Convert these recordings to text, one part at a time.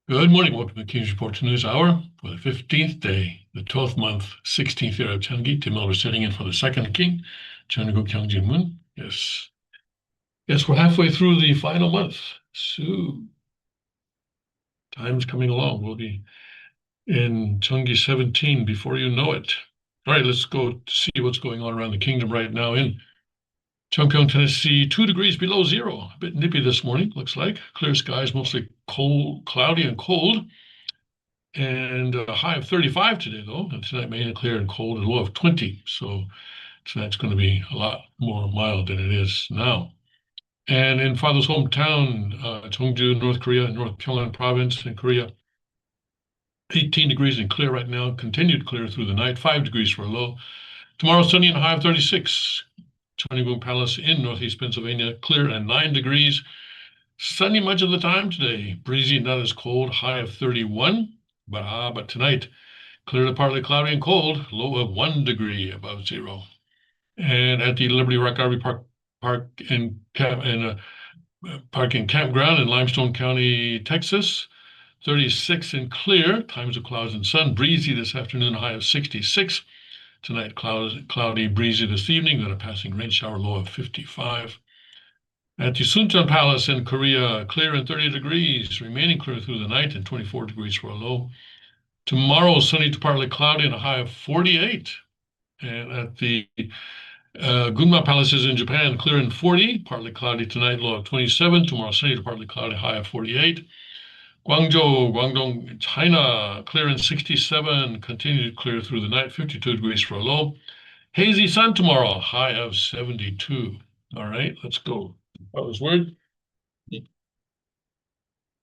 Good morning. Welcome to the King's Report News Hour for the 15th day, the 12th month, 16th year of Changi. Tim Miller sitting in for the second king, Chanuguk Kyung Jin-moon. Yes. Yes, we're halfway through the final month. So time's coming along. We'll be in Changi 17 before you know it. All right, let's go see what's going on around the kingdom right now in Chungkyung, Tennessee, 2 degrees below zero. A bit nippy this morning, looks like. Clear skies, mostly cold, cloudy and cold. And a high of 35 today, though. And tonight mainly clear and cold, and a low of 20. So tonight's going to be a lot more mild than it is now. And in Father's hometown, Cheongju, North Korea, North Pyongan province in Korea, 18 degrees and clear right now. Continued clear through the night, 5 degrees for a low. Tomorrow, sunny and a high of 36. Cheongguk Palace in northeast Pennsylvania, clear and 9 degrees. Sunny much of the time today. Breezy, not as cold, high of 31. But tonight, clear to partly cloudy and cold, low of 1 degree above zero. And at the Liberty Rock RV Park and Campground in Limestone County, Texas, 36 and clear, times of clouds and sun. Breezy this afternoon, high of 66. Tonight, cloudy, breezy this evening, then a passing rain shower, low of 55. At the Suncheon Palace in Korea, clear and 30 degrees, remaining clear through the night and 24 degrees for a low. Tomorrow, sunny to partly cloudy and a high of 48. And at the Gunma Palaces in Japan, clear and 40, partly cloudy tonight, low of 27. Tomorrow, sunny to partly cloudy, high of 48. Guangzhou, Guangdong, China, clear and 67, continued clear through the night, 52 degrees for a low. Hazy sun tomorrow, high of 72. All right, let's go. Father's word.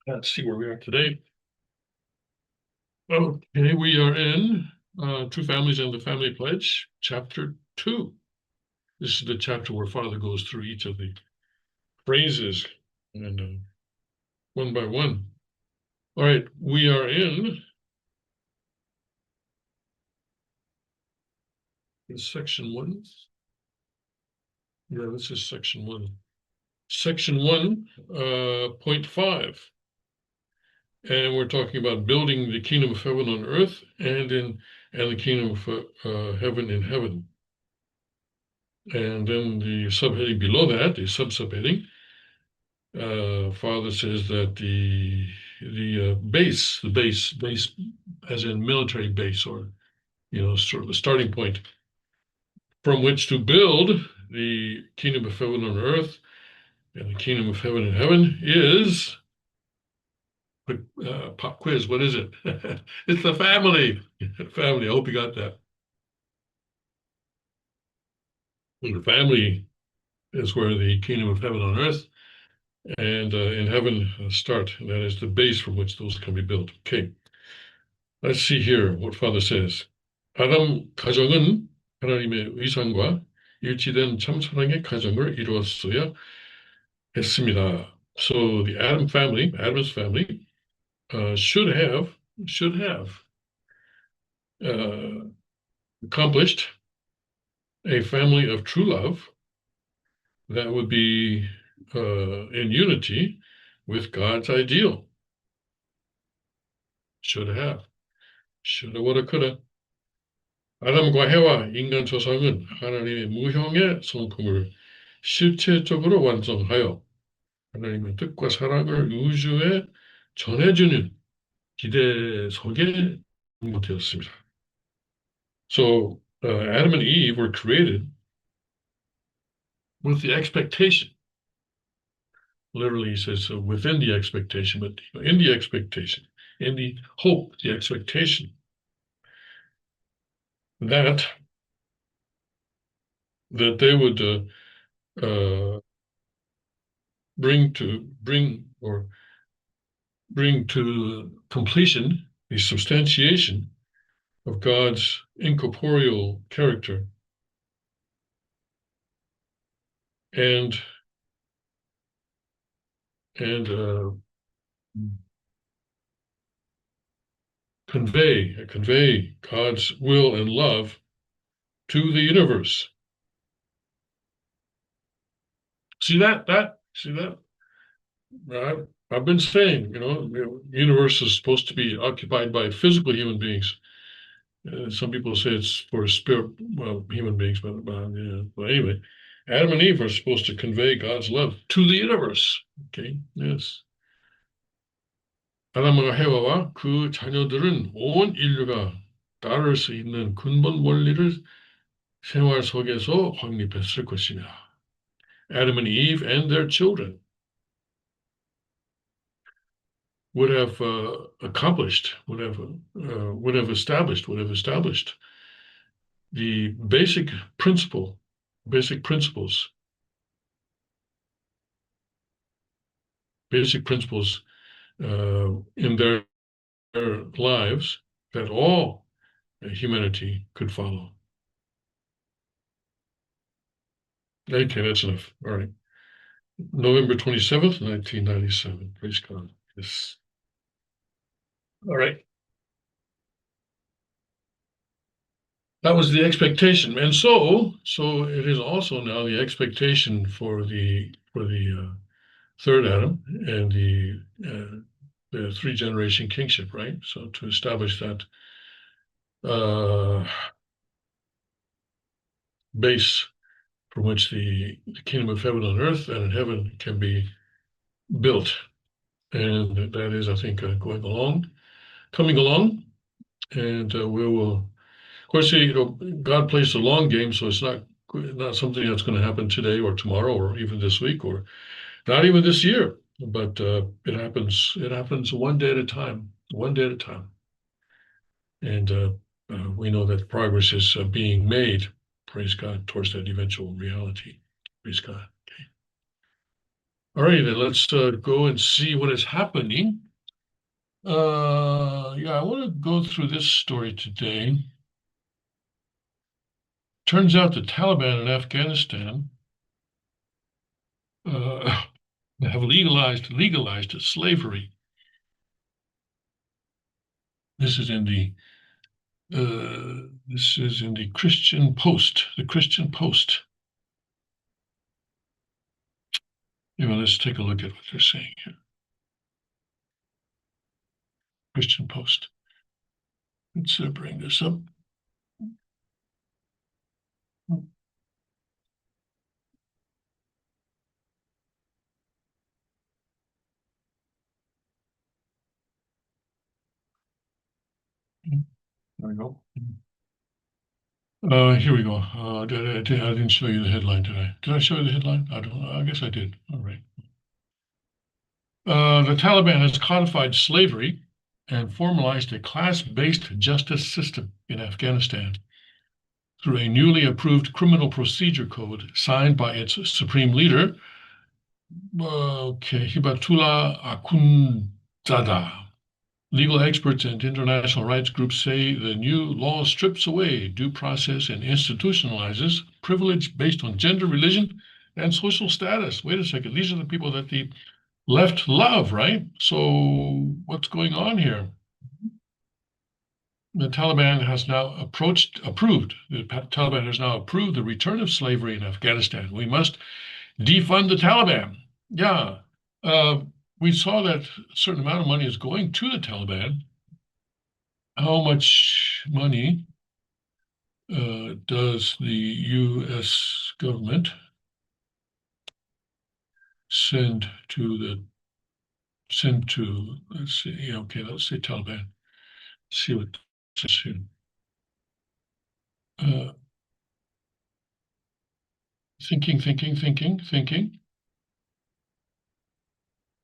Let's see where we are today. Okay, we are in True Families and the Family Pledge, Chapter 2. This is the chapter where Father goes through each of the phrases and one by one. All right, we are in section 1. Yeah, this is section 1. Section 1, point 5. And we're talking about building the kingdom of heaven on earth and the kingdom of heaven in heaven. And then the subheading below that, the subheading, Father says that the base as in military base, or sort of a starting point from which to build the kingdom of heaven on earth and the kingdom of heaven in heaven is pop quiz. What is it? It's the family. Family. I hope you got that. The family is where the kingdom of heaven on earth and in heaven start. And that is the base from which those can be built. Okay. Let's see here what Father says. 아담 가정은 하나님의 의상과 일치된 참 사랑의 가정을 이루었어야 했습니다. So the Adam's family, should have accomplished a family of true love that would be in unity with God's ideal. Should have. shoulda, woulda, coulda. 아담과 해와 인간 조상은 하나님의 무형의 성품을 실체적으로 완성하여 하나님의 뜻과 사랑을 우주에 전해주는 기대 속에 되었습니다. So Adam and Eve were created with the expectation. Literally, he says within the expectation, but in the expectation, in the hope, the expectation that they would bring to completion the substantiation of God's incorporeal character and convey God's will and love to the universe. See that? Right? I've been saying, the universe is supposed to be occupied by physical human beings. Some people say it's for spirit, well, human beings, but yeah. But anyway, Adam and Eve are supposed to convey God's love to the universe. Okay, yes. 아담과 해와와 그 자녀들은 온 인류가 따를 수 있는 근본 원리를 생활 속에서 확립했을 것이며, Adam and Eve and their children would have accomplished, would have established the basic principles, basic principles in their lives that all humanity could follow. Okay, that's enough. All right. November 27th, 1997. Praise God. Yes. All right. That was the expectation. And so it is also now the expectation for the third Adam and the three generation kingship, right? So to establish that uh, base from which the kingdom of heaven on earth and in heaven can be built. And that is, I think, coming along, and we will. Of course, God plays the long game, so it's not something that's going to happen today or tomorrow or even this week or not even this year. But it happens. It happens one day at a time. One day at a time, and we know that progress is being made. Praise God towards that eventual reality. Praise God. All right, then let's go and see what is happening. Yeah, I want to go through this story today. Turns out the Taliban in Afghanistan have legalized slavery. This is in the Christian Post. The Christian Post. Let's take a look at what they're saying here. Christian Post. Let's bring this up. There we go. Here we go. I didn't show you the headline, did I? Did I show you the headline? I don't know. I guess I did. All right. The Taliban has codified slavery and formalized a class-based justice system in Afghanistan through a newly approved criminal procedure code signed by its supreme leader, Hibatullah Akhundzada. Legal experts and international rights groups say the new law strips away due process and institutionalizes privilege based on gender, religion, and social status. Wait a second. These are the people that the left love, right? So what's going on here? The Taliban has now approved the return of slavery in Afghanistan. We must defund the Taliban. Yeah. We saw that a certain amount of money is going to the Taliban. How much money does the U.S. government send to, let's see, yeah, okay, let's say Taliban. Let's see what this is here.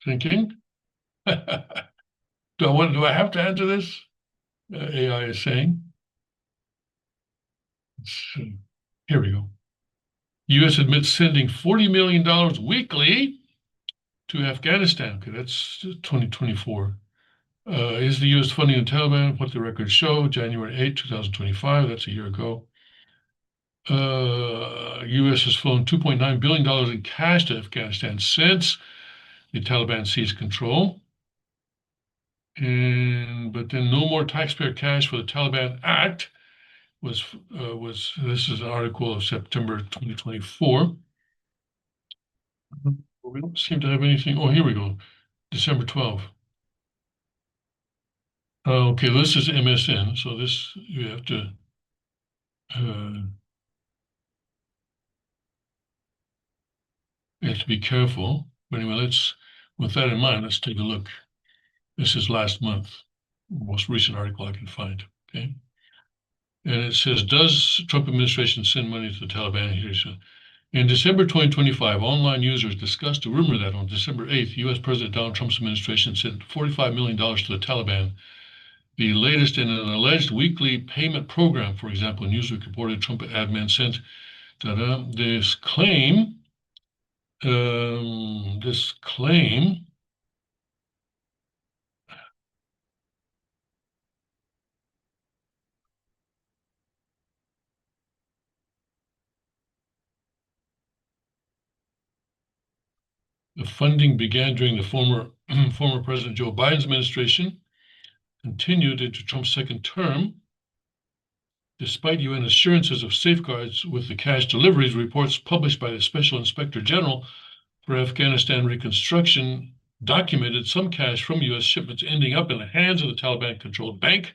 Thinking. Do I have to answer this? AI is saying. Here we go. U.S. admits sending $40 million weekly to Afghanistan. Okay, that's 2024. Is the U.S. funding the Taliban? What the records show, January 8, 2025, that's a year ago. U.S. has flown $2.9 billion in cash to Afghanistan since the Taliban seized control. But then no more taxpayer cash for the Taliban Act was this is an article of September 2024. We don't seem to have anything. Oh, here we go. December 12th. Okay, this is MSN, so this you have to uh, be careful. But anyway, with that in mind, let's take a look. This is last month, most recent article I can find. Okay, and it says, "Does Trump administration send money to the Taliban?" Here's in December 2025, online users discussed a rumor that on December 8th, U.S. President Donald Trump's administration sent $45 million to the Taliban, the latest in an alleged weekly payment program. For example, Newsweek reported Trump admin sent this claim. This claim the funding began during the former President Joe Biden's administration, continued into Trump's second term, despite UN assurances of safeguards with the cash deliveries. Reports published by the Special Inspector General for Afghanistan Reconstruction documented some cash from U.S. shipments ending up in the hands of the Taliban-controlled bank,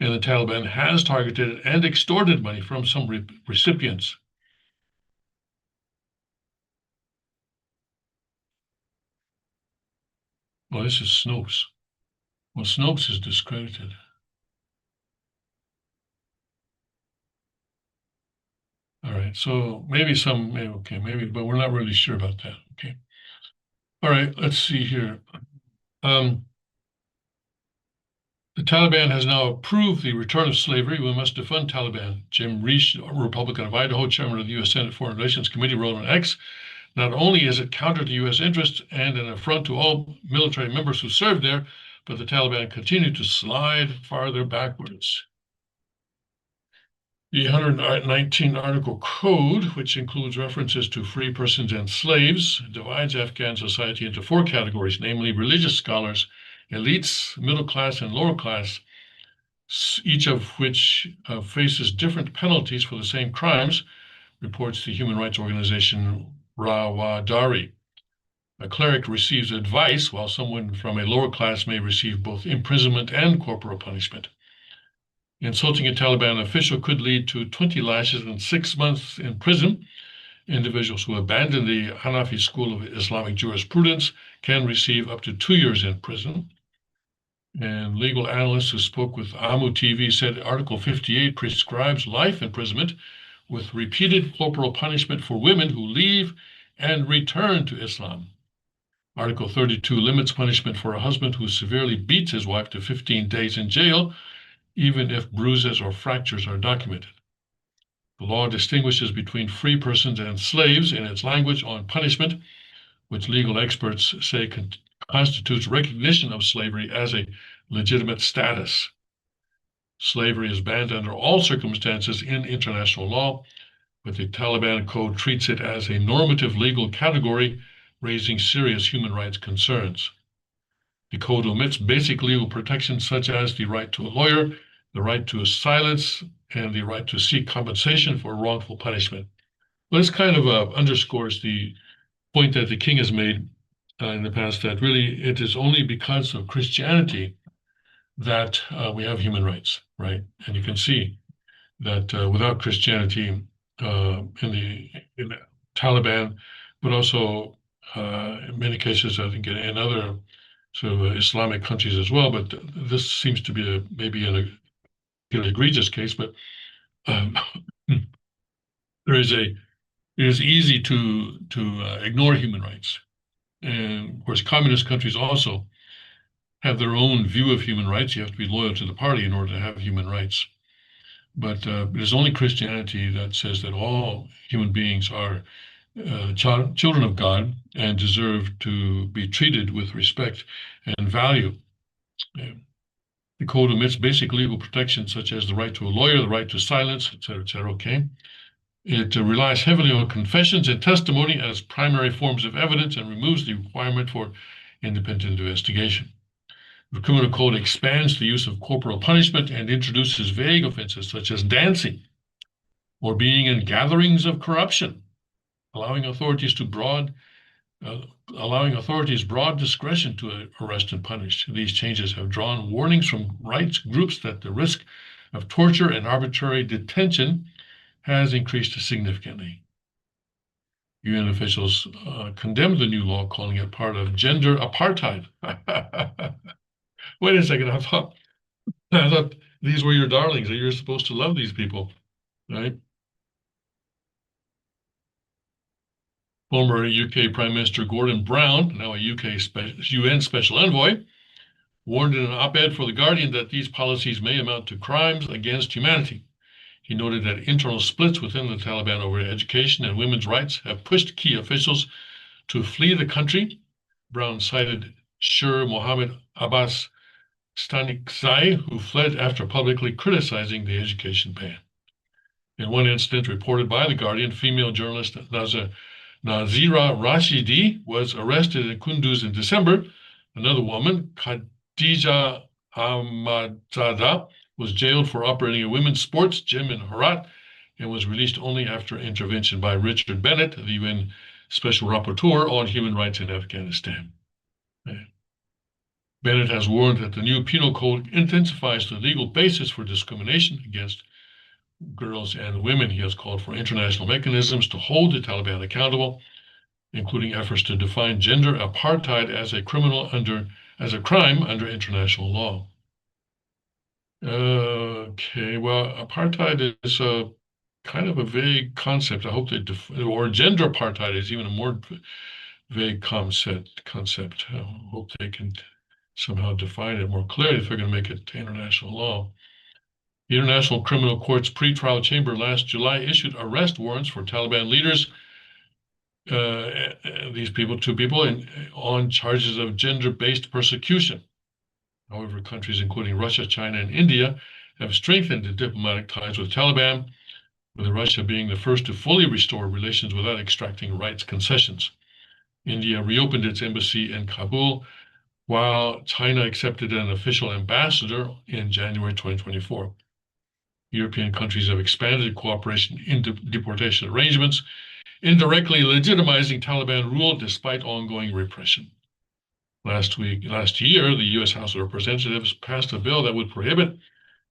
and the Taliban has targeted and extorted money from some recipients. Well, this is Snopes. Well, Snopes is discredited. All right, so maybe maybe, but we're not really sure about that. Okay. All right, let's see here. The Taliban has now approved the return of slavery. We must defund Taliban. Jim Risch, a Republican of Idaho, chairman of the U.S. Senate Foreign Relations Committee, wrote on X, "Not only is it counter to U.S. interests and an affront to all military members who served there, but the Taliban continue to slide farther backwards." The 119 Article Code, which includes references to free persons and slaves, divides Afghan society into four categories, namely religious scholars, elites, middle class, and lower class, each of which faces different penalties for the same crimes, reports the human rights organization Rawadari. A cleric receives advice, while someone from a lower class may receive both imprisonment and corporal punishment. Insulting a Taliban official could lead to 20 lashes and 6 months in prison. Individuals who abandon the Hanafi school of Islamic jurisprudence can receive up to 2 years in prison. And legal analysts who spoke with Amu TV said Article 58 prescribes life imprisonment with repeated corporal punishment for women who leave and return to Islam. Article 32 limits punishment for a husband who severely beats his wife to 15 days in jail, even if bruises or fractures are documented. The law distinguishes between free persons and slaves in its language on punishment, which legal experts say constitutes recognition of slavery as a legitimate status. Slavery is banned under all circumstances in international law, but the Taliban Code treats it as a normative legal category, raising serious human rights concerns. The Code omits basic legal protections such as the right to a lawyer, the right to silence, and the right to seek compensation for wrongful punishment. Well, this kind of underscores the point that the king has made in the past, that really it is only because of Christianity that we have human rights, right? And you can see that without Christianity in the Taliban, but also in many cases, I think in other sort of Islamic countries as well, but this seems to be maybe an egregious case, but it is easy to ignore human rights. And of course, communist countries also have their own view of human rights. You have to be loyal to the party in order to have human rights. But it is only Christianity that says that all human beings are children of God and deserve to be treated with respect and value. The code omits basic legal protections such as the right to a lawyer, the right to silence, et cetera, okay? It relies heavily on confessions and testimony as primary forms of evidence and removes the requirement for independent investigation. The criminal code expands the use of corporal punishment and introduces vague offenses such as dancing or being in gatherings of corruption, allowing authorities to allowing authorities broad discretion to arrest and punish. These changes have drawn warnings from rights groups that the risk of torture and arbitrary detention has increased significantly. UN officials condemned the new law, calling it part of gender apartheid. Wait a second, I thought these were your darlings, that you're supposed to love these people, right? Former UK Prime Minister Gordon Brown, now a UN Special Envoy, warned in an op-ed for The Guardian that these policies may amount to crimes against humanity. He noted that internal splits within the Taliban over education and women's rights have pushed key officials to flee the country. Brown cited Shir Mohammed Abbas Stanikzai, who fled after publicly criticizing the education ban. In one incident reported by The Guardian, female journalist Nazira Rashidi was arrested in Kunduz in December. Another woman, Khadija Ahmadzada, was jailed for operating a women's sports gym in Herat and was released only after intervention by Richard Bennett, the UN Special Rapporteur on Human Rights in Afghanistan. Bennett has warned that the new penal code intensifies the legal basis for discrimination against girls and women. He has called for international mechanisms to hold the Taliban accountable, including efforts to define gender apartheid as a crime under international law. Okay, well, apartheid is a kind of a vague concept. I hope or gender apartheid is even a more vague concept. I hope they can somehow define it more clearly if they're going to make it to international law. The International Criminal Court's pretrial chamber last July issued arrest warrants for Taliban leaders, two people, on charges of gender-based persecution. However, countries including Russia, China, and India have strengthened the diplomatic ties with Taliban, with Russia being the first to fully restore relations without extracting rights concessions. India reopened its embassy in Kabul, while China accepted an official ambassador in January 2024. European countries have expanded cooperation in deportation arrangements, indirectly legitimizing Taliban rule despite ongoing repression. Last year, the U.S. House of Representatives passed a bill that would prohibit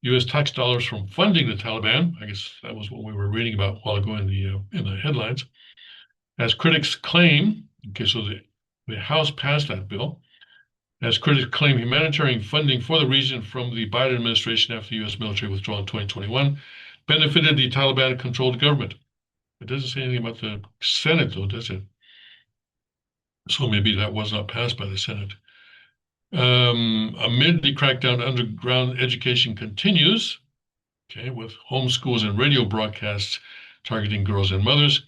U.S. tax dollars from funding the Taliban. I guess that was what we were reading about a while ago in the headlines. As critics claim, so the House passed that bill. As critics claim, humanitarian funding for the region from the Biden administration after the U.S. military withdrawal in 2021 benefited the Taliban-controlled government. It doesn't say anything about the Senate, though, does it? So maybe that was not passed by the Senate. Amid the crackdown, underground education continues, with homeschools and radio broadcasts targeting girls and mothers.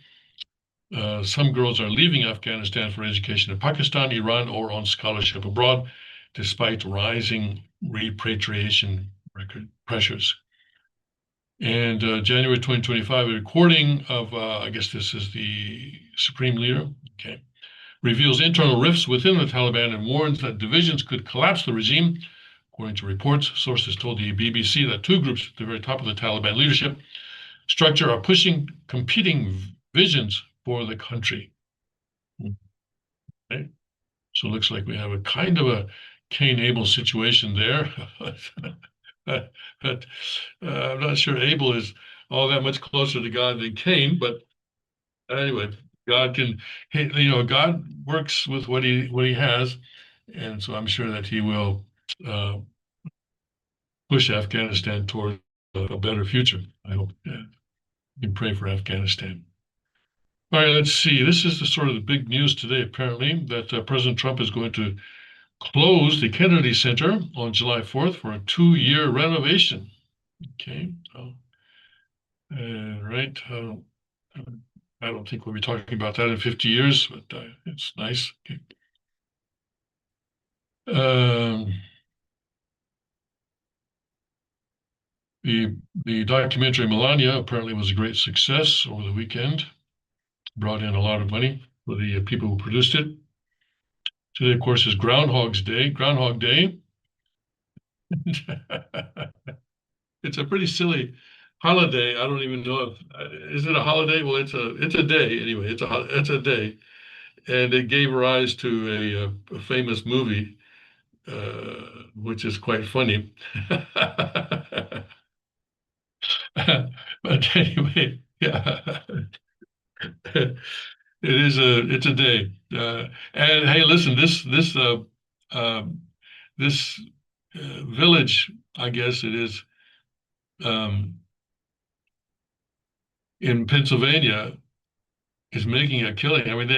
Some girls are leaving Afghanistan for education in Pakistan, Iran, or on scholarship abroad, despite rising repatriation pressures. And January 2025, a recording of, I guess this is the Supreme Leader, reveals internal rifts within the Taliban and warns that divisions could collapse the regime. According to reports, sources told the BBC that two groups at the very top of the Taliban leadership structure are pushing competing visions for the country. Okay. So it looks like we have a kind of a Cain Abel situation there. But I'm not sure Abel is all that much closer to God than Cain, but anyway, God works with what he has, and so I'm sure that he will push Afghanistan toward a better future. I hope. You can pray for Afghanistan. All right, let's see. This is the sort of the big news today, apparently, that President Trump is going to close the Kennedy Center on July 4th for a 2-year renovation. Okay. Right. I don't think we'll be talking about that in 50 years, but it's nice. Okay. The documentary Melania apparently was a great success over the weekend. Brought in a lot of money for the people who produced it. Today, of course, is Groundhog Day. It's a pretty silly holiday. I don't even know if is it a holiday. Well, it's a day anyway. It's a day, and it gave rise to a famous movie, which is quite funny. But anyway, yeah, it's a day. And hey, listen, um, this village, I guess it is, um, in Pennsylvania, is making a killing. I mean,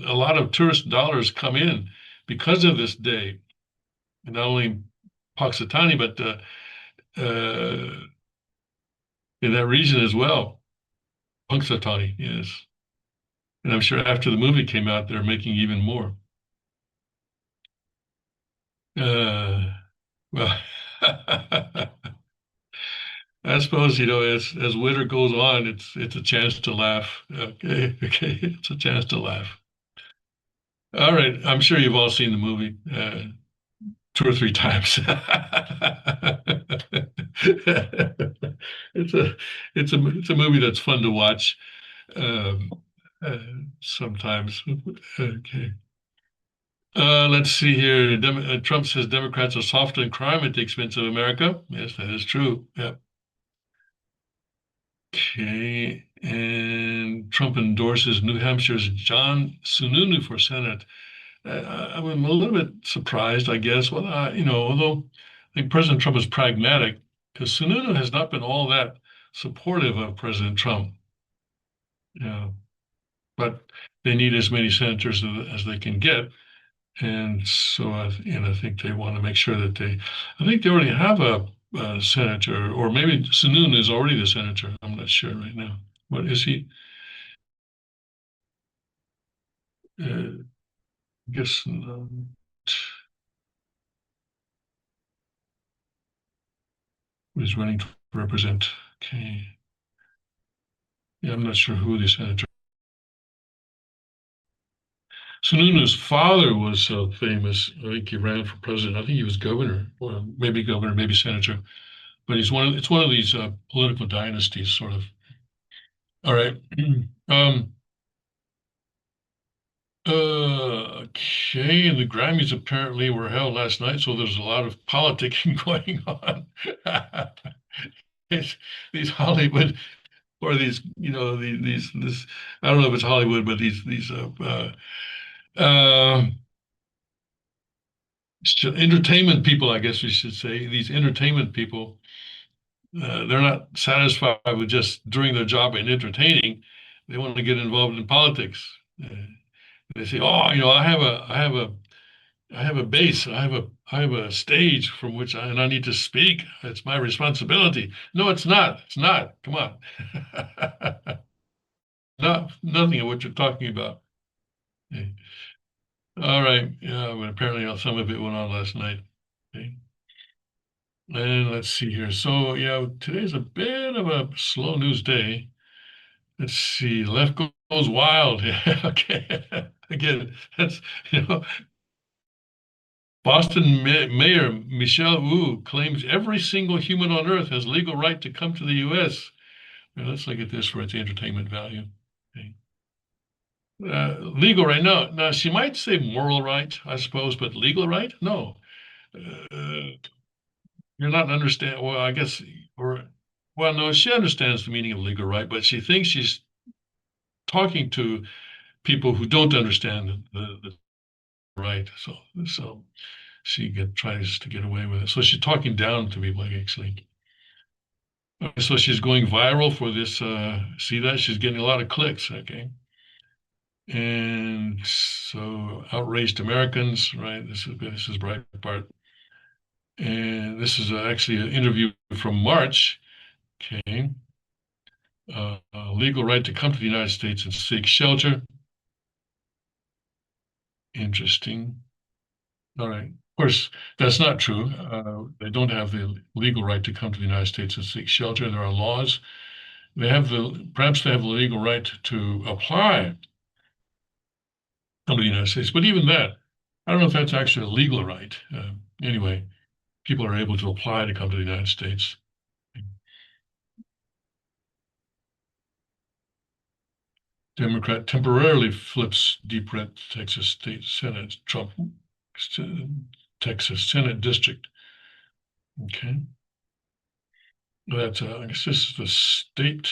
a lot of tourist dollars come in because of this day, and not only Puxatawny, but in that region as well. Punxsutawney, yes. And I'm sure after the movie came out, they're making even more. Uh, well, I suppose, as winter goes on, it's a chance to laugh. Okay, okay, it's a chance to laugh. All right, I'm sure you've all seen the movie two or three times. It's a it's a movie that's fun to watch um, uh, sometimes. Okay. Let's see here. Trump says Democrats are softer on crime at the expense of America. Yes, that is true. Yeah. Okay. And Trump endorses New Hampshire's John Sununu for Senate. I'm a little bit surprised, I guess. Well, although I think President Trump is pragmatic, because Sununu has not been all that supportive of President Trump. Yeah, but they need as many senators as they can get, and so I think they want to make sure that I think they already have a senator, or maybe Sununu is already the senator. I'm not sure right now. What is he? I guess he's running to represent. Okay. Yeah, I'm not sure who the senator. Sununu's father was famous. I think he ran for president. I think he was governor, or maybe governor, maybe senator. But it's one of these political dynasties, sort of. All right. Um, okay, and the Grammys apparently were held last night, so there's a lot of politicking going on. It's, these Hollywood or these, these this I don't know if it's Hollywood, but these uh, entertainment people, I guess we should say, these entertainment people, they're not satisfied with just doing their job and entertaining. They want to get involved in politics. They say, "Oh, I have a base, I have a stage from which and I need to speak. It's my responsibility." No, it's not. It's not. Come on. Not nothing of what you're talking about. Okay. All right. Yeah, but apparently some of it went on last night. Okay. And let's see here. So yeah, today's a bit of a slow news day. Let's see. Left goes wild. Yeah, okay. Again, that's you know, Boston Mayor Michelle Wu claims every single human on Earth has legal right to come to the U.S. Well, let's look at this for its entertainment value. Okay. Legal right now. Now she might say moral right, I suppose, but legal right? No. Uh, you're not understand. Well, I guess, or well, no, she understands the meaning of legal right, but she thinks she's talking to people who don't understand the right. So tries to get away with it. So she's talking down to people, actually. So she's going viral for this. See that she's getting a lot of clicks. Okay. And so outraged Americans, right? This is Breitbart, and this is actually an interview from March. Okay, legal right to come to the United States and seek shelter. Interesting. All right. Of course, that's not true. They don't have the legal right to come to the United States and seek shelter. There are laws. Perhaps they have the legal right to apply come to the United States. But even that, I don't know if that's actually a legal right. Anyway, people are able to apply to come to the United States. Democrat temporarily flips deep red Texas State Senate, Trump Texas Senate district. Okay. That I guess this is the state.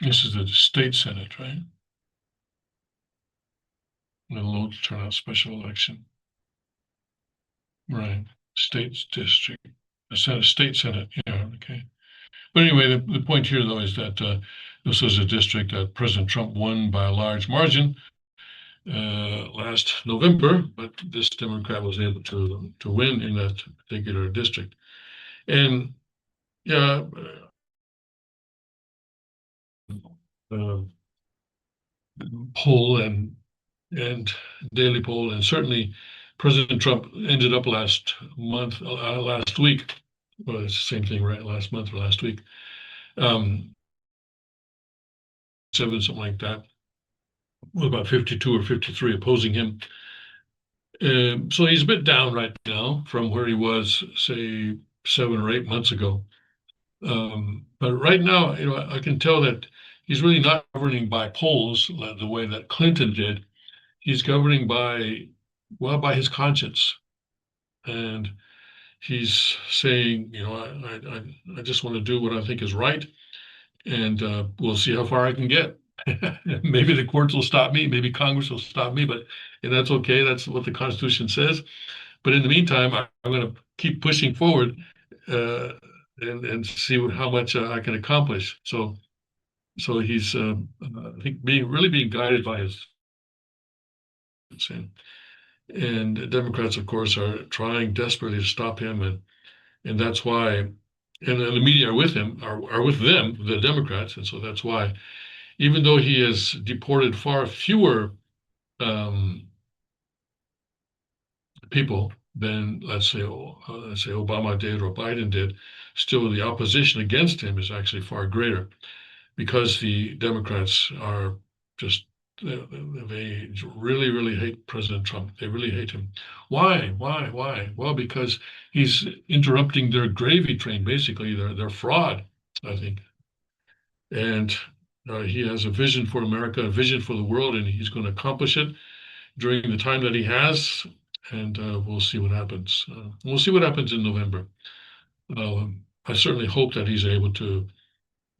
This is the state Senate, right? The low turnout special election. Right. State's district. The Senate, state Senate. Yeah. Okay. But anyway, the point here, though, is that this was a district that President Trump won by a large margin last November, but this Democrat was able to win in that particular district. And yeah, uh, poll and daily poll, and certainly President Trump ended up last week. Well, it's the same thing, right? Last month or last week, um, something like that. Well, about 52 or 53 opposing him. So he's a bit down right now from where he was, say, 7 or 8 months ago. But right now, I can tell that he's really not governing by polls the way that Clinton did. He's governing by his conscience, and he's saying, I just want to do what I think is right, and we'll see how far I can get. Maybe the courts will stop me, maybe Congress will stop me, but and that's okay. That's what the Constitution says. But in the meantime, I'm going to keep pushing forward uh, and see how much I can accomplish. So he's, I think, being guided by his. And Democrats, of course, are trying desperately to stop him, and that's why, and the media are with him, are with them, the Democrats, and so that's why, even though he has deported far fewer um, people than let's say Obama did or Biden did, still the opposition against him is actually far greater because the Democrats are just they really, really hate President Trump. They really hate him. Why? Why? Why? Well, because he's interrupting their gravy train, basically, their fraud, I think. And he has a vision for America, a vision for the world, and he's going to accomplish it during the time that he has. And we'll see what happens. We'll see what happens in November. I certainly hope that he's able to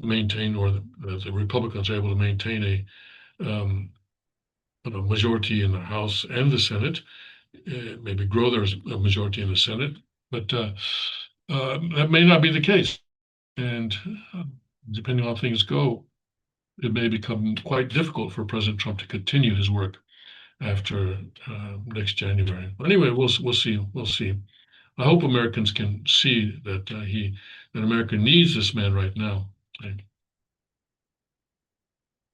maintain, or the Republicans are able to maintain um, a majority in the House and the Senate, maybe grow their majority in the Senate, but that may not be the case. And depending on how things go, it may become quite difficult for President Trump to continue his work after next January. Anyway, we'll see. We'll see. I hope Americans can see that that America needs this man right now. Okay.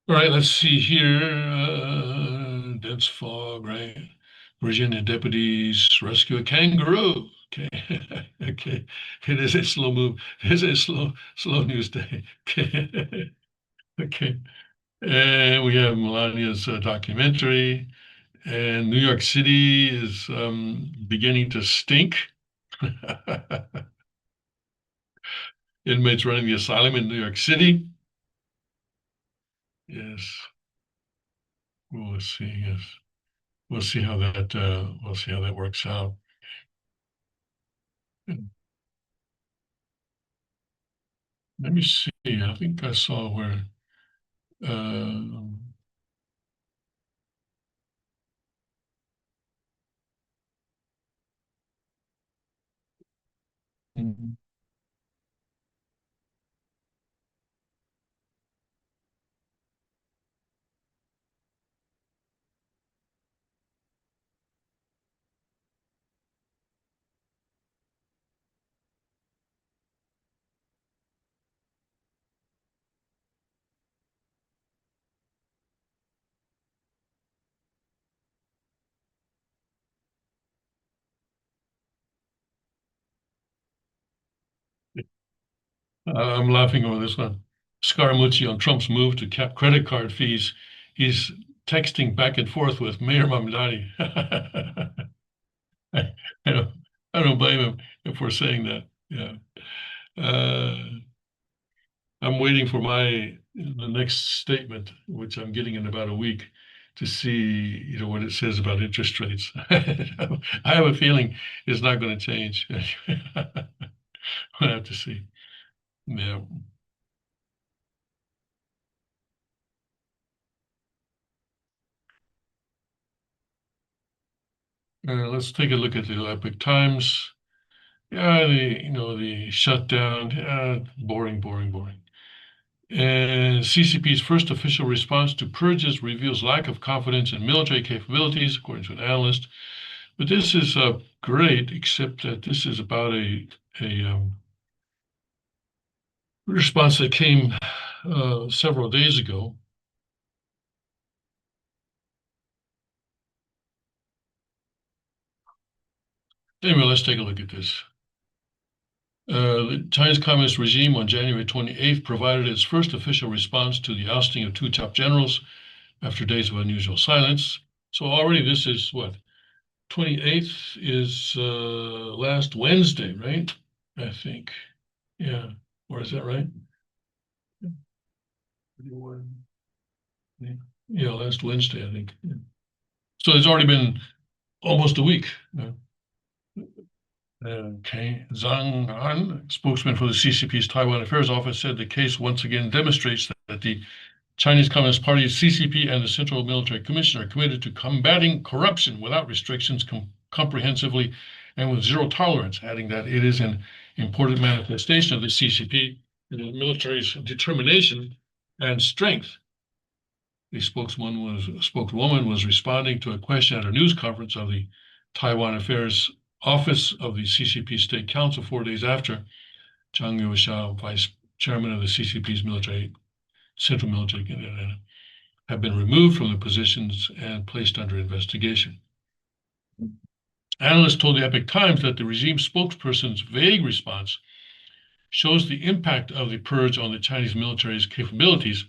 All right, let's see here. Dense fog, right? Virginia deputies rescue a kangaroo. Okay, okay. It is a slow move. It is a slow news day. Okay, okay. And we have Melania's documentary. And New York City is beginning to stink. Inmates running the asylum in New York City. Yes, we'll see. Yes, we'll see how that works out. Let me see. I think I saw where. Uh, I'm laughing over this one. Scaramucci on Trump's move to cap credit card fees. He's texting back and forth with Mayor Mamdani. I, I don't, I don't blame him if we're saying that. Yeah. Uh, I'm waiting for the next statement, which I'm getting in about a week, to see, what it says about interest rates. I have a feeling it's not going to change. We'll have to see. Yeah. Let's take a look at the Epic Times. Yeah, the shutdown. Boring, boring, boring. And CCP's first official response to purges reveals lack of confidence in military capabilities, according to an analyst. But this is great, except that this is about a response that came several days ago. Anyway, let's take a look at this. The Chinese Communist regime on January 28th provided its first official response to the ousting of two top generals after days of unusual silence. So already this is what? 28th is last Wednesday, right? I think. Yeah. Or is that right? Yeah, last Wednesday, I think. Yeah. So it's already been almost a week. Okay. Zhang Han, spokesman for the CCP's Taiwan Affairs Office, said the case once again demonstrates that the Chinese Communist Party, CCP, and the Central Military Commission are committed to combating corruption without restrictions comprehensively and with zero tolerance, adding that it is an important manifestation of the CCP and the military's determination and strength. The spokeswoman was responding to a question at a news conference of the Taiwan Affairs Office of the CCP State Council 4 days after Zhang Yuosha, vice chairman of the CCP's Central Military, have been removed from the positions and placed under investigation. Analysts told the Epoch Times that the regime spokesperson's vague response shows the impact of the purge on the Chinese military's capabilities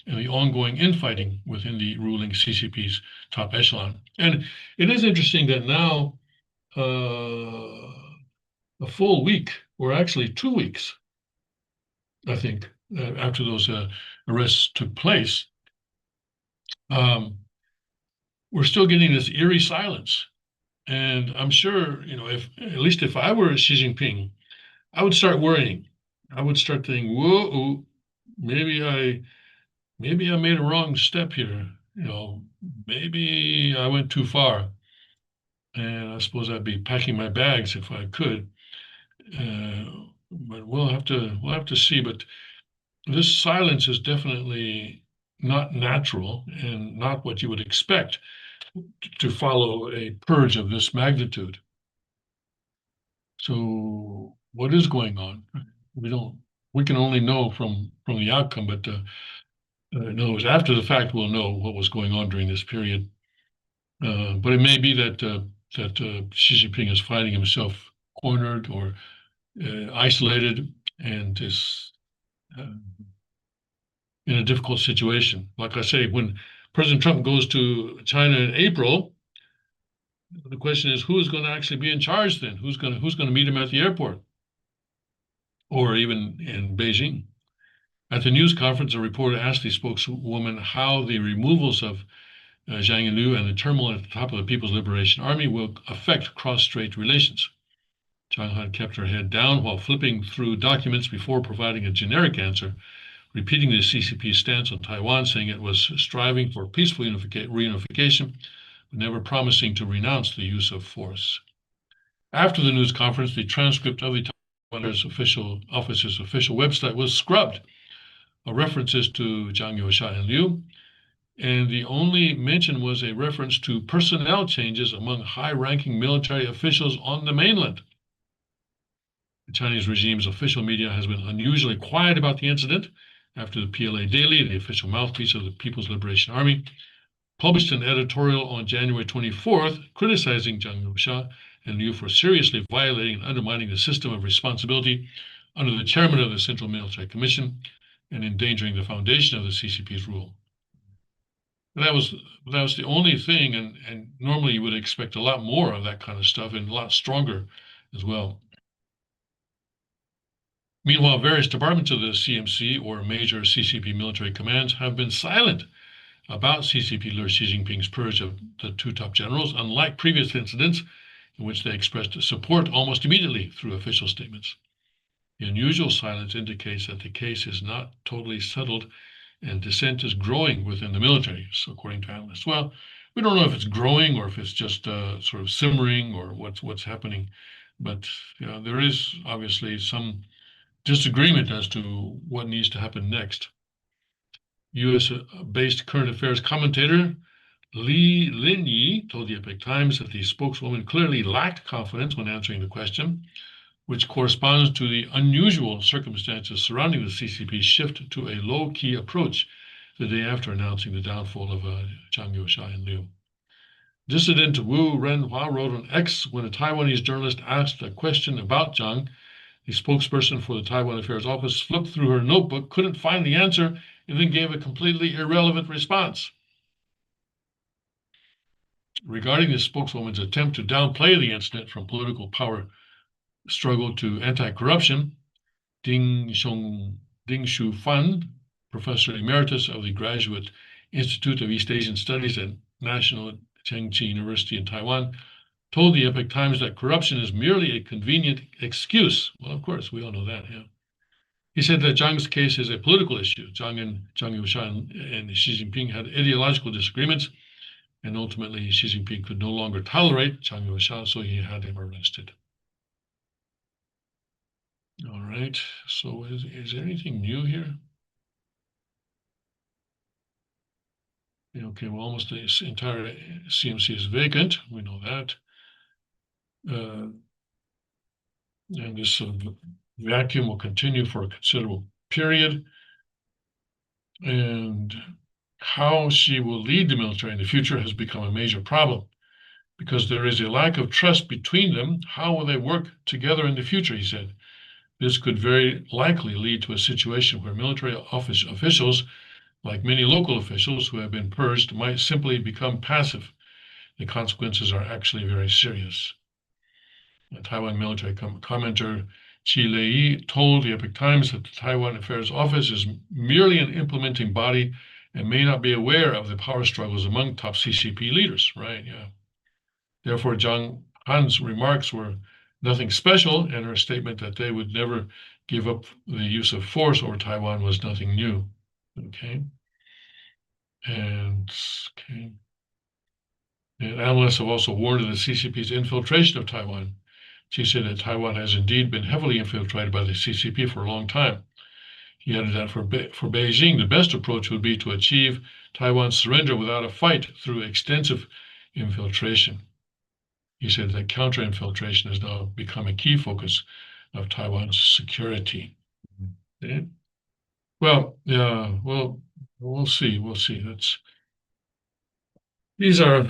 and the ongoing infighting within the ruling CCP's top echelon. And it is interesting that now, a full week, or actually 2 weeks, I think, after those arrests took place, we're still getting this eerie silence. And I'm sure, if at least if I were Xi Jinping, I would start worrying. I would start thinking, whoa, maybe I made a wrong step here. Maybe I went too far. And I suppose I'd be packing my bags if I could. But we'll have to see. But this silence is definitely not natural and not what you would expect to follow a purge of this magnitude. So what is going on? We can only know from the outcome, but in other words, after the fact, we'll know what was going on during this period. But it may be that Xi Jinping is finding himself cornered or isolated and is in a difficult situation. Like I say, when President Trump goes to China in April, the question is who is going to actually be in charge then? Who's going to meet him at the airport or even in Beijing? At the news conference, a reporter asked the spokeswoman how the removals of Zhang Liu and the turmoil at the top of the People's Liberation Army will affect cross-strait relations. Zhang Han kept her head down while flipping through documents before providing a generic answer, repeating the CCP's stance on Taiwan, saying it was striving for peaceful reunification, but never promising to renounce the use of force. After the news conference, the transcript of the Taiwan office's official website was scrubbed. References to Zhang Yuosha and Liu, and the only mention was a reference to personnel changes among high-ranking military officials on the mainland. The Chinese regime's official media has been unusually quiet about the incident after the PLA Daily, the official mouthpiece of the People's Liberation Army, published an editorial on January 24th criticizing Zhang Yuosha and Liu for seriously violating and undermining the system of responsibility under the chairman of the Central Military Commission and endangering the foundation of the CCP's rule. That was the only thing, and normally you would expect a lot more of that kind of stuff and a lot stronger as well. Meanwhile, various departments of the CMC or major CCP military commands have been silent about CCP leader Xi Jinping's purge of the two top generals, unlike previous incidents in which they expressed support almost immediately through official statements. The unusual silence indicates that the case is not totally settled and dissent is growing within the military, so according to analysts. Well, we don't know if it's growing or if it's just sort of simmering or what's happening, but there is obviously some disagreement as to what needs to happen next. U.S.-based current affairs commentator Li Linyi told the Epoch Times that the spokeswoman clearly lacked confidence when answering the question, which corresponds to the unusual circumstances surrounding the CCP's shift to a low-key approach the day after announcing the downfall of Zhang Youxia and Liu. Dissident Wu Renhua wrote on X when a Taiwanese journalist asked a question about Zhang. The spokesperson for the Taiwan Affairs Office flipped through her notebook, couldn't find the answer, and then gave a completely irrelevant response. Regarding the spokeswoman's attempt to downplay the incident from political power struggle to anti-corruption, Ding Shu Fan, professor emeritus of the Graduate Institute of East Asian Studies at National Chengchi University in Taiwan, told the Epoch Times that corruption is merely a convenient excuse. Well, of course, we all know that, yeah. He said that Zhang's case is a political issue. Zhang Youxia and Xi Jinping had ideological disagreements, and ultimately Xi Jinping could no longer tolerate Zhang Youxia, so he had him arrested. All right, so is there anything new here? Okay, well, almost the entire CMC is vacant. We know that. And this vacuum will continue for a considerable period. And how she will lead the military in the future has become a major problem because there is a lack of trust between them. How will they work together in the future, he said. This could very likely lead to a situation where military officials, like many local officials who have been purged, might simply become passive. The consequences are actually very serious. The Taiwan military commentator Qi Lei told the Epoch Times that the Taiwan Affairs Office is merely an implementing body and may not be aware of the power struggles among top CCP leaders, right? Yeah. Therefore, Zhang Han's remarks were nothing special, and her statement that they would never give up the use of force over Taiwan was nothing new. Okay. And analysts have also warned of the CCP's infiltration of Taiwan. She said that Taiwan has indeed been heavily infiltrated by the CCP for a long time. He added that for Beijing, the best approach would be to achieve Taiwan's surrender without a fight through extensive infiltration. He said that counter-infiltration has now become a key focus of Taiwan's security. Okay. Well, yeah, well, we'll see. We'll see. These are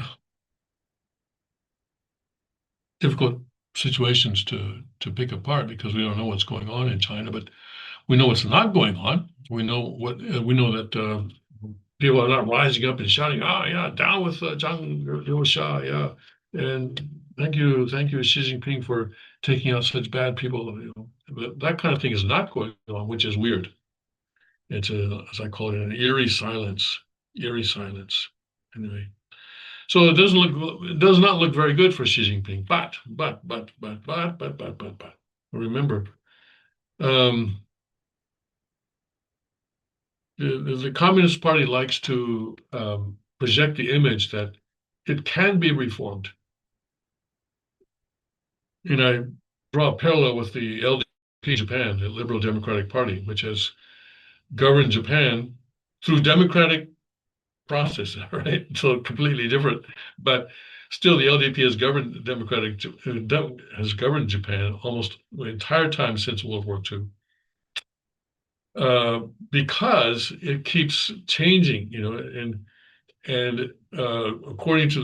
difficult situations to pick apart because we don't know what's going on in China, but we know what's not going on. We know that people are not rising up and shouting, "Ah, yeah, down with Zhang Youxia, yeah," and thank you, Xi Jinping for taking out such bad people. That kind of thing is not going on, which is weird. It's as I call it, an eerie silence. Eerie silence. Anyway. So it does not look very good for Xi Jinping. But. Remember, the Communist Party likes to project the image that it can be reformed. And I draw a parallel with the LDP Japan, the Liberal Democratic Party, which has governed Japan through democratic process, right? So completely different, but still, the LDP has governed has governed Japan almost the entire time since World War II, because it keeps changing, and according to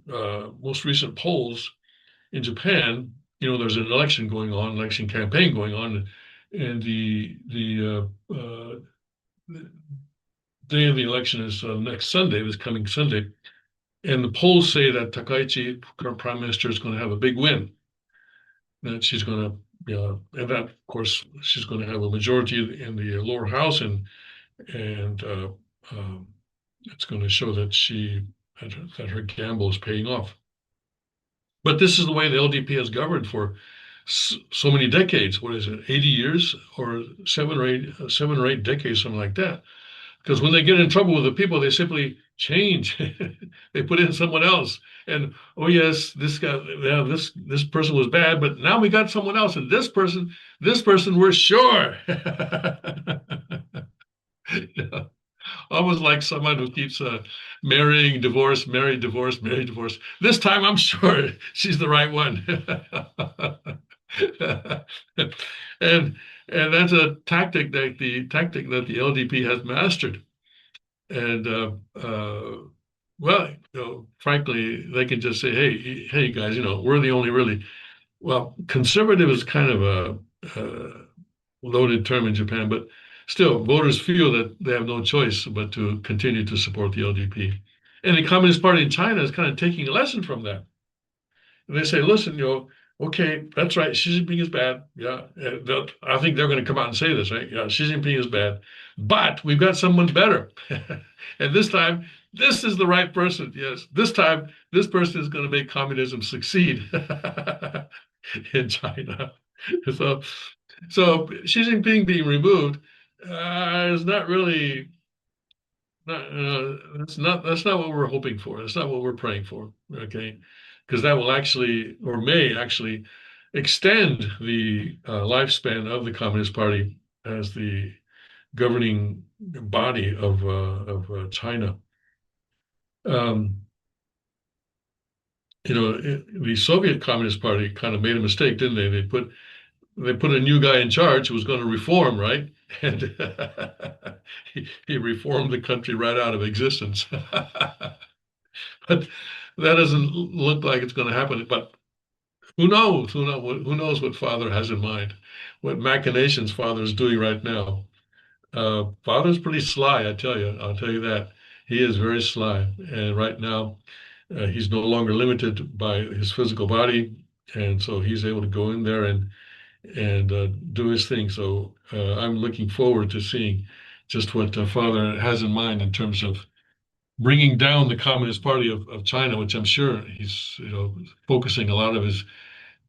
the most recent polls in Japan, there's an election campaign going on, and the day of the election is next Sunday, this coming Sunday, and the polls say that Takaichi, current prime minister, is going to have a big win. That she's going to Yeah, and that, of course, she's going to have a majority in the lower house, and um, it's going to show that that her gamble is paying off. But this is the way the LDP has governed for so many decades. What is it, 80 years or 7 or 8 decades, something like that. Because when they get in trouble with the people, they simply change. They put in someone else. And oh yes, this guy, yeah, this person was bad, but now we got someone else, and this person, we're sure. Yeah. Almost like someone who keeps marrying, divorce, married, divorce, married, divorce. This time, I'm sure she's the right one. and and that's a tactic that the LDP has mastered. And well, frankly, they can just say, hey, guys, we're the only really well, conservative is kind of a loaded term in Japan, but still, voters feel that they have no choice but to continue to support the LDP. And the Communist Party in China is kind of taking a lesson from that. And they say, listen, okay, that's right, Xi Jinping is bad. Yeah, I think they're going to come out and say this, right? Yeah, Xi Jinping is bad, but we've got someone better. And this time, this is the right person. Yes, this time, this person is going to make communism succeed in China. So, so Xi Jinping being removed is not really that's not what we're hoping for. That's not what we're praying for. Okay, because that will actually or may actually extend the lifespan of the Communist Party as the governing body of China. Um, the Soviet Communist Party kind of made a mistake, didn't they? They put a new guy in charge who was going to reform, right? And he reformed the country right out of existence. But that doesn't look like it's going to happen. But who knows? Who knows what Father has in mind? What machinations Father is doing right now? Father's pretty sly, I tell you. I'll tell you that. He is very sly, and right now he's no longer limited by his physical body, and so he's able to go in there and do his thing. So I'm looking forward to seeing just what Father has in mind in terms of bringing down the Communist Party of China, which I'm sure he's focusing a lot of his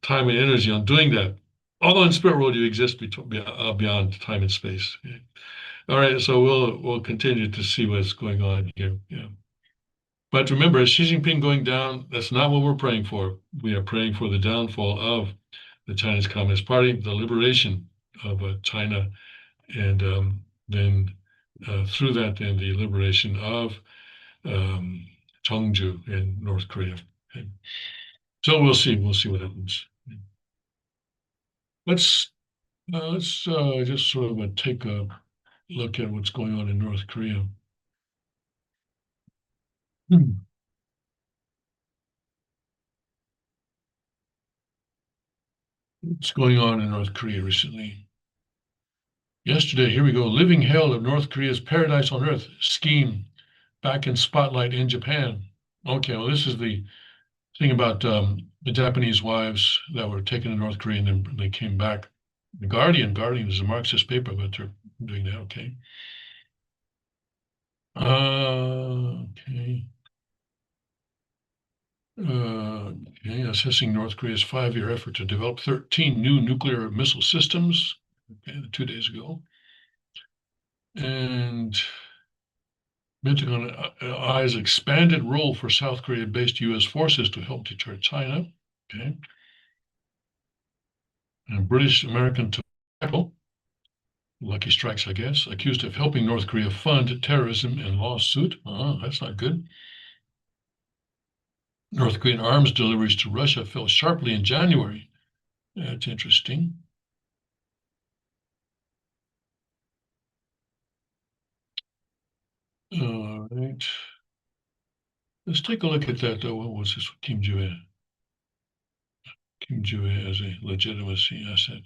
time and energy on doing that. Although in spirit world you exist beyond time and space. Okay. All right, so we'll continue to see what's going on here. Yeah. But remember, Xi Jinping going down, that's not what we're praying for. We are praying for the downfall of the Chinese Communist Party, the liberation of China, and then through that, then the liberation of um, Cheongju in North Korea. Okay. So we'll see. We'll see what happens. Let's just sort of take a look at what's going on in North Korea. What's going on in North Korea recently? Yesterday, here we go. Living hell of North Korea's paradise on earth scheme back in spotlight in Japan. Okay, well, this is the thing about the Japanese wives that were taken to North Korea and then they came back. The Guardian is a Marxist paper, but they're doing that. Okay. Okay. Okay. Assessing North Korea's 5-year effort to develop 13 new nuclear missile systems. Okay, 2 days ago. And Pentagon eyes expanded role for South Korea-based U.S. forces to help deter China. Okay. And British American tobacco, lucky strikes, I guess, accused of helping North Korea fund terrorism in lawsuit. That's not good. North Korean arms deliveries to Russia fell sharply in January. That's interesting. All right. Let's take a look at that. What was this? Kim Jue. Kim Jue as a legitimacy asset.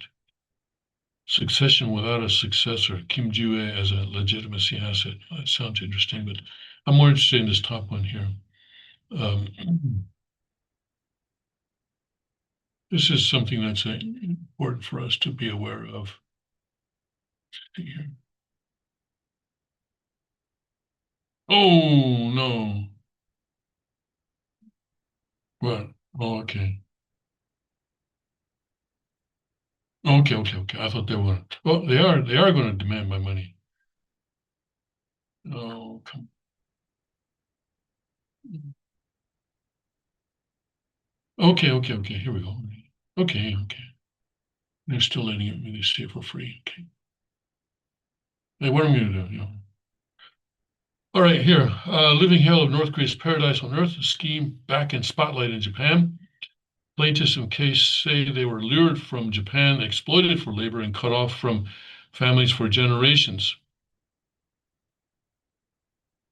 Succession without a successor. Kim Jue as a legitimacy asset. That sounds interesting, but I'm more interested in this top one here. Um, This is something that's important for us to be aware of. Oh, no. What? Oh, okay. Okay, okay, okay. I thought they were. Well, they are. They are going to demand my money. Oh, come. Okay, okay, okay. Here we go. Okay, okay. They're still letting it me see it for free. Okay. Hey, what am I going to do? All right, here. Living hell of North Korea's paradise on Earth, a scheme back in spotlight in Japan. Plaintiffs in case say they were lured from Japan, exploited for labor, and cut off from families for generations.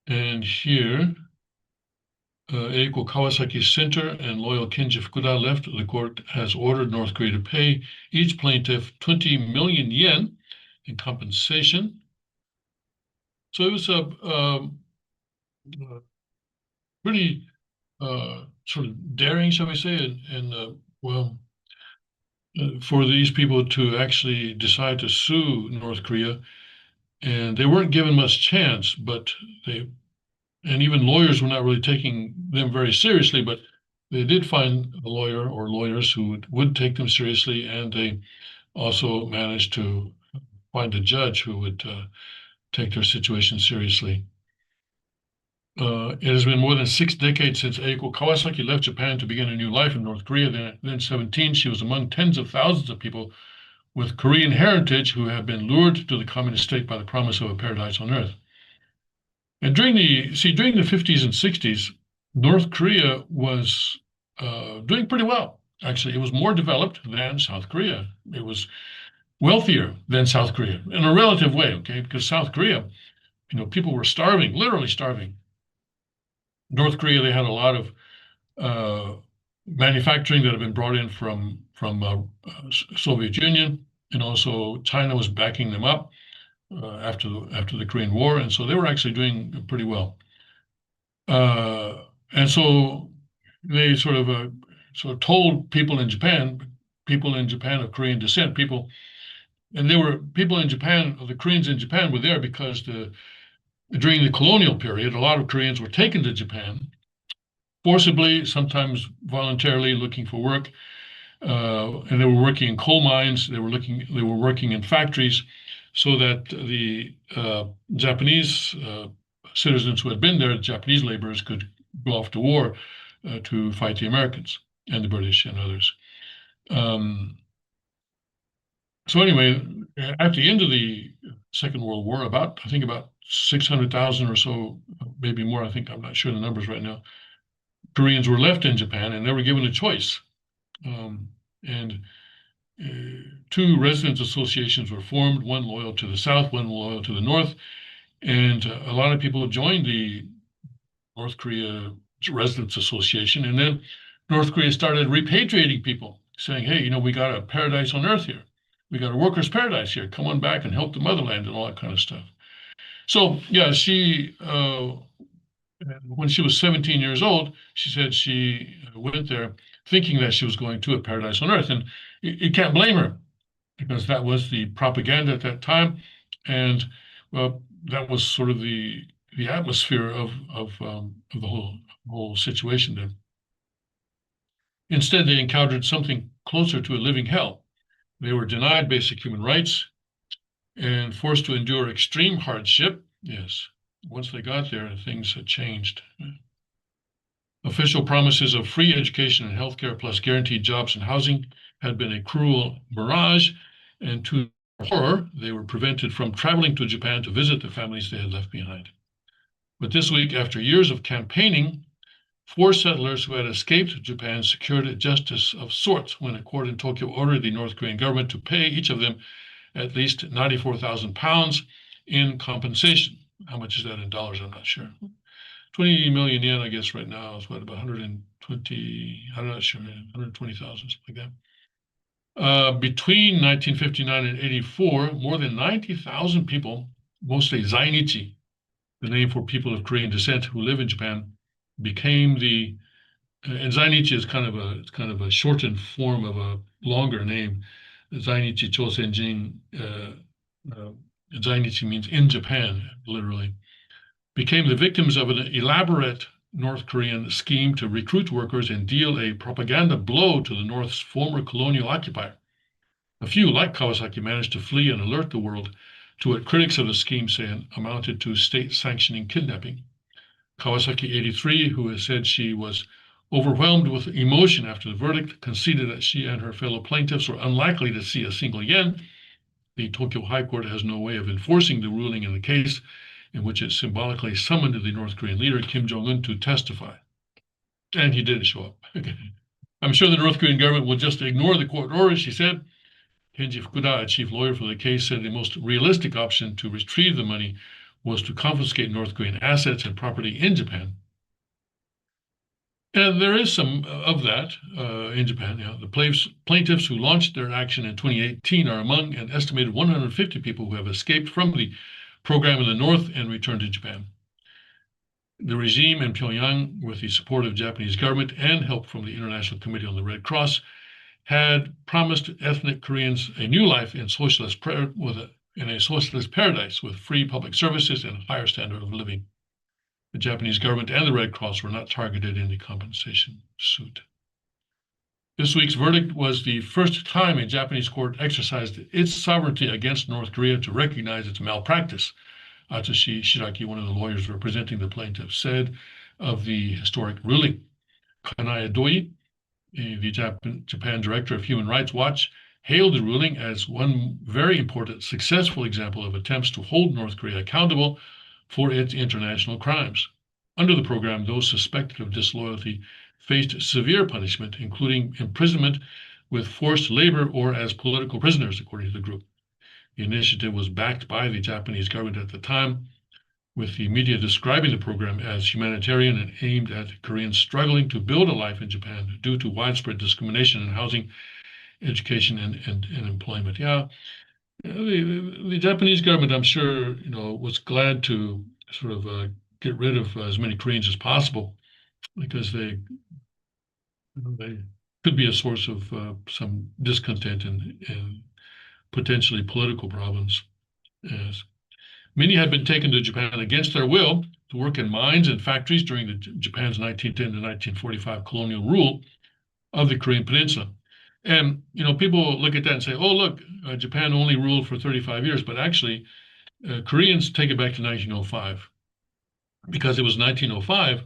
And here, Eiko Kawasaki Center and loyal Kenji Fukuda left. The court has ordered North Korea to pay each plaintiff 20 million yen in compensation. So it was a pretty sort of daring, shall we say, and well, for these people to actually decide to sue North Korea, and they weren't given much chance, but they, and even lawyers were not really taking them very seriously, but they did find a lawyer or lawyers who would take them seriously, and they also managed to find a judge who would take their situation seriously. It has been more than 6 decades since Eiko Kawasaki left Japan to begin a new life in North Korea. Then 17, she was among tens of thousands of people with Korean heritage who have been lured to the communist state by the promise of a paradise on earth. And during the 50s and 60s, North Korea was doing pretty well. Actually, it was more developed than South Korea. It was wealthier than South Korea in a relative way, okay? Because South Korea, people were starving, literally starving. North Korea, they had a lot of manufacturing that had been brought in from Soviet Union, and also China was backing them up after the Korean War, and so they were actually doing pretty well. And so they sort of told people in Japan of Korean descent, and there were people in Japan, the Koreans in Japan were there because during the colonial period, a lot of Koreans were taken to Japan forcibly, sometimes voluntarily, looking for work, and they were working in coal mines. They were working in factories, so that the Japanese citizens who had been there, Japanese laborers, could go off to war to fight the Americans and the British and others. So anyway, at the end of the Second World War, I think about 600,000 or so, maybe more. I'm not sure the numbers right now. Koreans were left in Japan, and they were given a choice. And two residents associations were formed, one loyal to the south, one loyal to the north. And a lot of people joined the North Korea Residents Association. And then North Korea started repatriating people, saying, hey, we got a paradise on earth here. We got a workers' paradise here. Come on back and help the motherland and all that kind of stuff. So, yeah, when she was 17 years old, she said she went there thinking that she was going to a paradise on earth. And you can't blame her, because that was the propaganda at that time. And well, that was sort of the atmosphere of the whole situation then. Instead, they encountered something closer to a living hell. They were denied basic human rights and forced to endure extreme hardship. Yes, once they got there, things had changed. Official promises of free education and healthcare plus guaranteed jobs and housing had been a cruel mirage, and to their horror, they were prevented from traveling to Japan to visit the families they had left behind. But this week, after years of campaigning, 4 settlers who had escaped Japan secured justice of sorts when a court in Tokyo ordered the North Korean government to pay each of them at least 94,000 pounds in compensation. How much is that in dollars? I'm not sure. 20 million yen, I guess, right now is what, about 120, I'm not sure, 120,000, something like that. Between 1959 and 84, more than 90,000 people, mostly Zainichi, the name for people of Korean descent who live in Japan, became the And Zainichi is kind of a shortened form of a longer name. Zainichi Chosenjin. Uh, Zainichi means in Japan, literally. Became the victims of an elaborate North Korean scheme to recruit workers and deal a propaganda blow to the North's former colonial occupier. A few, like Kawasaki, managed to flee and alert the world to what critics of the scheme say amounted to state sanctioning kidnapping. Kawasaki 83, who has said she was overwhelmed with emotion after the verdict, conceded that she and her fellow plaintiffs were unlikely to see a single yen. The Tokyo High Court has no way of enforcing the ruling in the case, in which it symbolically summoned the North Korean leader Kim Jong-un to testify. And he didn't show up. I'm sure the North Korean government will just ignore the court order, she said. Kenji Fukuda, a chief lawyer for the case, said the most realistic option to retrieve the money was to confiscate North Korean assets and property in Japan. And there is some of that in Japan. The plaintiffs who launched their action in 2018 are among an estimated 150 people who have escaped from the program in the North and returned to Japan. The regime in Pyongyang, with the support of the Japanese government and help from the International Committee on the Red Cross, had promised ethnic Koreans a new life in in a socialist paradise with free public services and a higher standard of living. The Japanese government and the Red Cross were not targeted in the compensation suit. This week's verdict was the first time a Japanese court exercised its sovereignty against North Korea to recognize its malpractice. Atsushi Shiraki, one of the lawyers representing the plaintiff, said of the historic ruling. Kanaya Doi, the Japan director of Human Rights Watch, hailed the ruling as one very important, successful example of attempts to hold North Korea accountable for its international crimes. Under the program, those suspected of disloyalty faced severe punishment, including imprisonment with forced labor or as political prisoners, according to the group. The initiative was backed by the Japanese government at the time, with the media describing the program as humanitarian and aimed at Koreans struggling to build a life in Japan due to widespread discrimination in housing, education, and employment. Yeah, the Japanese government, I'm sure, was glad to sort of get rid of as many Koreans as possible because they could be a source of some discontent and potentially political problems. Yes. Many had been taken to Japan against their will to work in mines and factories during Japan's 1910 to 1945 colonial rule of the Korean Peninsula. And people look at that and say, "Oh, look, Japan only ruled for 35 years," but actually, Koreans take it back to 1905, because it was 1905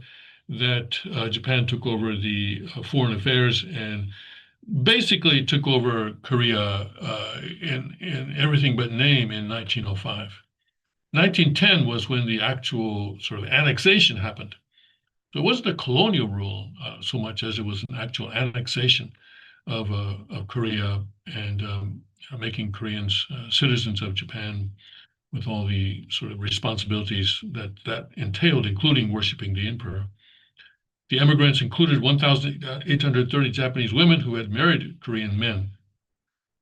that Japan took over the foreign affairs and basically took over Korea in everything but name in 1905. 1910 was when the actual sort of annexation happened. So it wasn't a colonial rule so much as it was an actual annexation of Korea and making Koreans citizens of Japan with all the sort of responsibilities that entailed, including worshiping the emperor. The immigrants included 1,830 Japanese women who had married Korean men.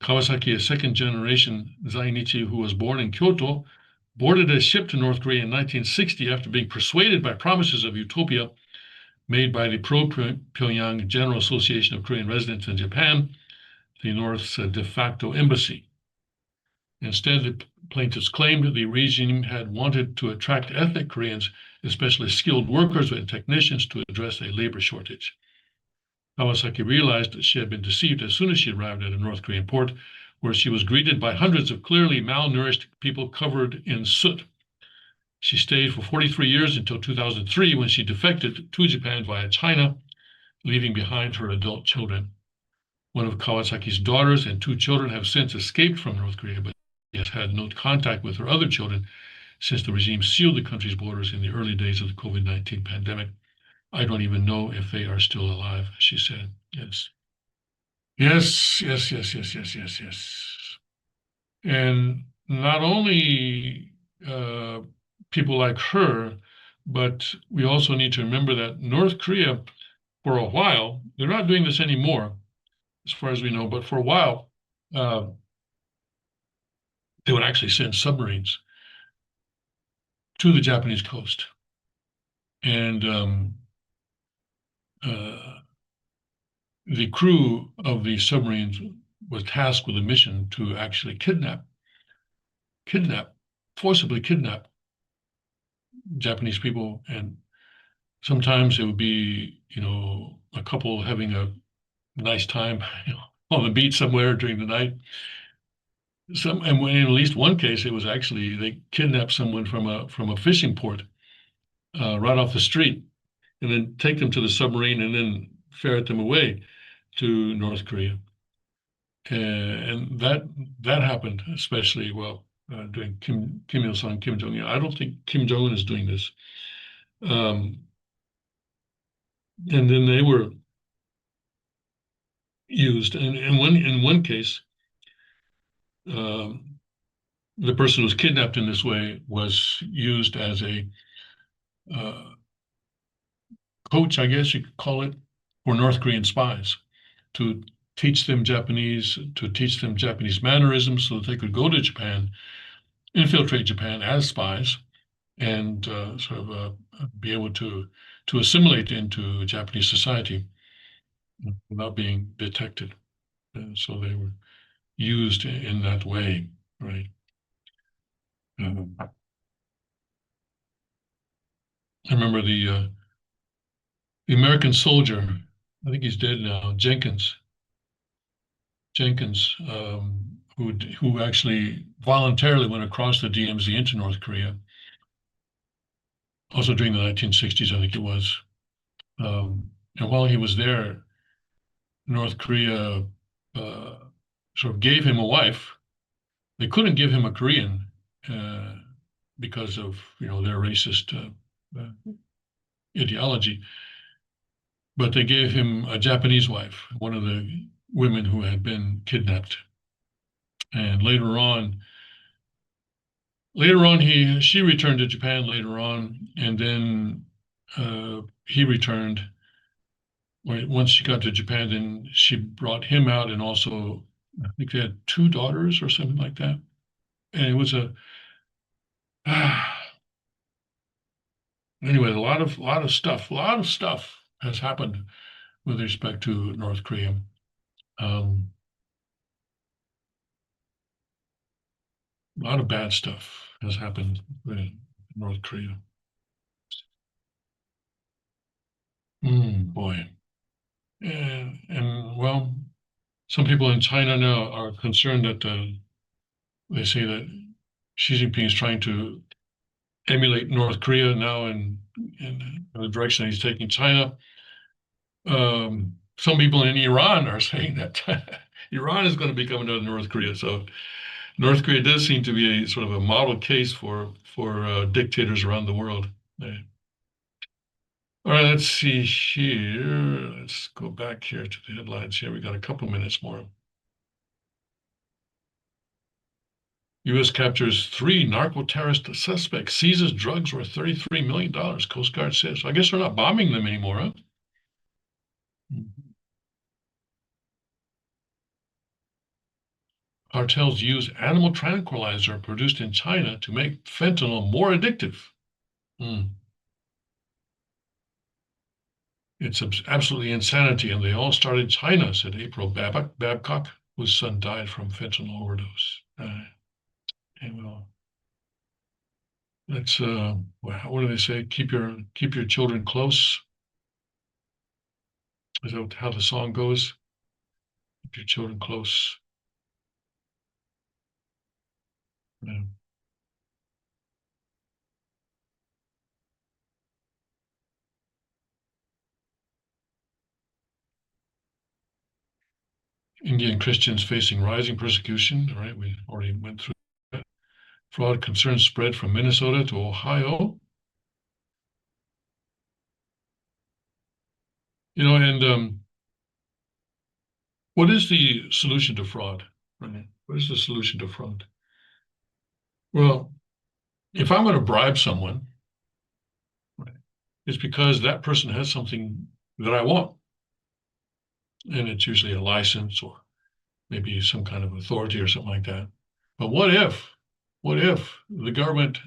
Kawasaki, a second-generation Zainichi who was born in Kyoto, boarded a ship to North Korea in 1960 after being persuaded by promises of utopia made by the pro-Pyongyang General Association of Korean Residents in Japan, the North's de facto embassy. Instead, the plaintiffs claimed the regime had wanted to attract ethnic Koreans, especially skilled workers and technicians, to address a labor shortage. Kawasaki realized that she had been deceived as soon as she arrived at a North Korean port, where she was greeted by hundreds of clearly malnourished people covered in soot. She stayed for 43 years until 2003, when she defected to Japan via China, leaving behind her adult children. One of Kawasaki's daughters and two children have since escaped from North Korea, but has had no contact with her other children since the regime sealed the country's borders in the early days of the COVID-19 pandemic. I don't even know if they are still alive, she said. Yes. Yes, yes, yes, yes, yes, yes, yes. And not only people like her, but we also need to remember that North Korea, for a while, they're not doing this anymore, as far as we know, but for a while, they would actually send submarines to the Japanese coast. And the crew of the submarines was tasked with a mission to actually kidnap, forcibly kidnap Japanese people. And sometimes it would be, a couple having a nice time, on the beach somewhere during the night. And in at least one case, it was actually they kidnapped someone from a fishing port right off the street, and then take them to the submarine and then ferret them away to North Korea. And that happened, especially during Kim Il Sung, Kim Jong Un. I don't think Kim Jong Un is doing this. And then they were used, and in one case, the person who was kidnapped in this way was used as a uh, coach, I guess you could call it, for North Korean spies to teach them Japanese mannerisms so that they could go to Japan, infiltrate Japan as spies, and be able to assimilate into Japanese society without being detected. And so they were used in that way, right? I remember the American soldier, I think he's dead now, Jenkins, who actually voluntarily went across the DMZ into North Korea, also during the 1960s, I think it was. And while he was there, North Korea uh, sort of gave him a wife. They couldn't give him a Korean because of their racist ideology, but they gave him a Japanese wife, one of the women who had been kidnapped. And she returned to Japan later on, and then he returned. Once she got to Japan, then she brought him out, and also I think they had two daughters or something like that. And it was anyway, a lot of stuff has happened with respect to North Korea. A lot of bad stuff has happened in North Korea. Boy. And well, some people in China now are concerned that they say that Xi Jinping is trying to emulate North Korea now in the direction he's taking China. Some people in Iran are saying that Iran is going to become another North Korea. So North Korea does seem to be a sort of a model case for dictators around the world. All right, let's see here. Let's go back here to the headlines here. We got a couple minutes more. U.S. captures 3 narco-terrorist suspects, seizes drugs worth $33 million, Coast Guard says. I guess they're not bombing them anymore, huh? Cartels use animal tranquilizer produced in China to make fentanyl more addictive. It's absolutely insanity, and they all start in China, said April Babcock, whose son died from fentanyl overdose. Well, let's what do they say? Keep your children close. Is that how the song goes? Keep your children close. Yeah. Indian Christians facing rising persecution. All right, we already went through that. Fraud concerns spread from Minnesota to Ohio. And what is the solution to fraud? Right? What is the solution to fraud? Well, if I'm going to bribe someone, right, it's because that person has something that I want. And it's usually a license or maybe some kind of authority or something like that. But what if the government,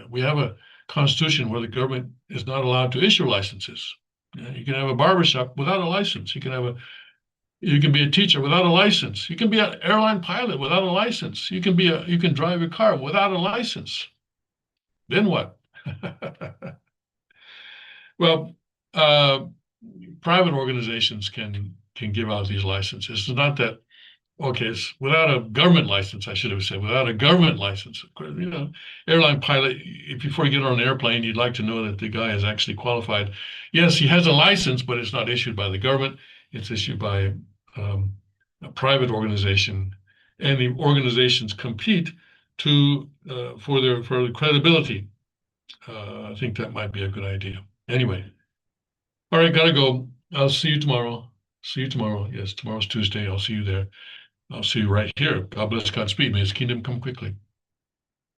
we have a constitution where the government is not allowed to issue licenses. You can have a barbershop without a license. You can be a teacher without a license. You can be an airline pilot without a license. You can drive a car without a license. Then what? Well, uh, private organizations can give out these licenses. It's not that okay. It's without a government license. I should have said without a government license. Airline pilot. If before you get on an airplane, you'd like to know that the guy is actually qualified. Yes, he has a license, but it's not issued by the government. It's issued by um, a private organization, and the organizations compete to for the credibility. I think that might be a good idea. Anyway, all right, gotta go. I'll see you tomorrow. See you tomorrow. Yes, tomorrow's Tuesday. I'll see you there. I'll see you right here. God bless, Godspeed. May His kingdom come quickly.